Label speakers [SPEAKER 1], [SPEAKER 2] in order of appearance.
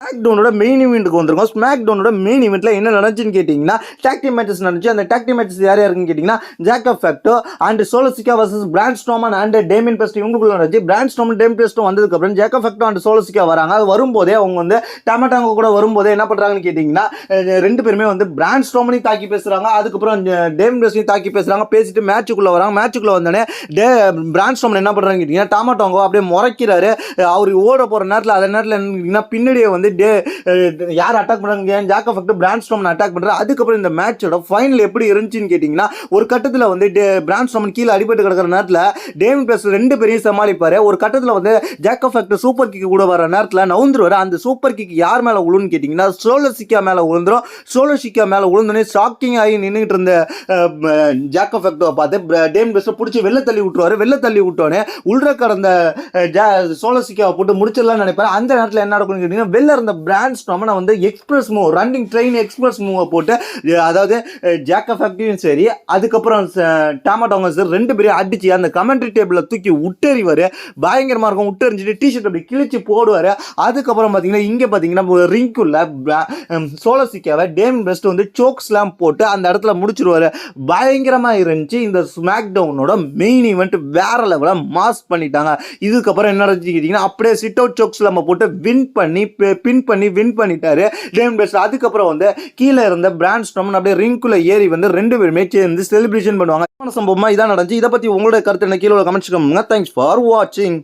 [SPEAKER 1] ஸ்மாக்டவுனோட main ஈவெண்ட்டுக்கு வந்திருக்கோம். ஸ்மாக்டவுனோட main ஈவெண்ட்ல என்ன நடந்துச்சுன்னு கேட்டிங்கன்னா, டாக் டீம் மேட்சஸ் நடந்துச்சு. அந்த டாக் டீம் மேட்சஸ் யார் யாருன்னு கேட்டிங்கன்னா, Jacob ஃபேக்டோ and solo Shikha versus brand Strowman and Damian best இவங்களுக்குள்ள நடந்துச்சு. பிராண்ட் ஸ்ட்ரோமன் டேமியன் பெஸ்ட்டும் வந்ததுக்கப்புறம் ஜாக்கப் ஃபேக்டோ அண்ட் சோலோ சிக்கா வராங்க. அது வரும்போதே அவங்க வந்து டமாட்டாங்க கூட வரும்போதே என்ன பண்ணுறாங்கன்னு கேட்டிங்கன்னா, ரெண்டு பேருமே வந்து பிராண்ட் ஸ்ட்ரோமனையும் தாக்கி பேசுகிறாங்க. அதுக்கப்புறம் டேமியன் பெஸ்ட்டையும் தாக்கி பேசுகிறாங்க. பேசிட்டு மேட்சுக்குள்ளே வராங்க. மேட்சுக்குள்ளே வந்தோடனே பிராண்ட் ஸ்ட்ரோமன் என்ன பண்ணுறாங்கன்னு கேட்டிங்கன்னா, டமாட்டாங்கோ அப்படியே முறைக்கிறாரு. அவர் ஓட போகிற நேரத்தில் அதே நேரத்தில் என்ன பின்னாடியே வந்து யார் அட்டாக் பண்ணுறாங்க, ஜாக்கப் ஃபேக்டோ பிராண்ட் ஸ்ட்ரோமன் அட்டாக் பண்ணுறாரு. அதுக்கப்புறம் இந்த மேட்சோட ஃபைனல் எப்படி இருந்துச்சுன்னு கேட்டிங்கன்னா, ஒரு கட்டத்தில் வந்து பிராண்ட் ஸ்ட்ரோமன் கீழே அடிபட்டு கிடக்கிற நேரத்தில் டேமியன் பெஸ்ட் ரெண்டு பேரையும் சமாளிப்பார். ஒரு கட்டத்தில் வந்து ஜாக்கப் ஃபேக்டோ சூப்பர் கிக் கூட வர நேரத்தில் நவுந்துருவார். அந்த சூப்பர் கிக் யார் மேலே விழுன்னு கேட்டிங்கன்னா, சோலோ சிக்கா மேலே விழுந்துரும். சோலோ சிக்கா மேலே விழுந்தோடனே ஷாக்கிங் ஆகி நின்றுட்டு இருந்த ஜாக்கப் ஃபேக்டோவை பார்த்து டேமியன் பெஸ்ட்டை பிடிச்சி வெளில தள்ளி விட்டுருவார். வெளில தள்ளி விட்டோன்னே உள்ள கடந்த சோலோ சிக்காவை போட்டு முடிச்சிடலாம்னு நினைப்பார். அந்த நேரத்தில் என்ன நடக்கும்னு கேட்டிங்கன்னா, வெளில இருந்த பிராண்ட் ஸ்ட்ரோமன் வந்து express move, running train express மூவை போட்டு, அதாவது ஜாக்கப் ஃபேக்டரியும் சரி அதுக்கப்புறம் டாமாட்டோங்க சார் ரெண்டு பேரும் அடிச்சு அந்த கமெண்ட்ரி டேபிளில் தூக்கி விட்டெறிவார். பயங்கரமாக இருக்கும். விட்டெறிஞ்சிட்டு டிஷர்ட் அப்படி கிழிச்சு போடுவார். அதுக்கப்புறம் பார்த்தீங்கன்னா இங்கே பார்த்தீங்கன்னா ரிங்குள்ள சோலோ சிக்காவை டேமியன் பெஸ்ட் வந்து சோக் ஸ்லாம் போட்டு அந்த இடத்துல முடிச்சிருவார். பயங்கரமாக இருந்துச்சு. இந்த ஸ்மாக் டவுனோட மெயின் ஈவெண்ட் வேற லெவலில் மாஸ் பண்ணிட்டாங்க. இதுக்கப்புறம் என்ன நடந்துச்சுக்கிட்டிங்கன்னா, அப்படியே சிட் அவுட் சோக் ஸ்லாம் போட்டு பின் பண்ணி வின் பண்ணிட்டாரு டேமியன் பெஸ்ட். அதுக்கப்புறம் வந்து கீழே இருந்த பிராண்ட் ஸ்ட்ரோமன் அப்படியே ரிங்குள்ள ஏறி வந்து ரெண்டு பேருமே சேர்ந்து செலிப்ரேஷன் பண்ணுவாங்க. சம்பவமா இதான் நடந்துச்சு. இதை பற்றி உங்களோட கருத்து என்ன கீழே கமெண்ட்ஸ் பண்ணுங்க. தேங்க்ஸ் ஃபார் வாட்சிங்.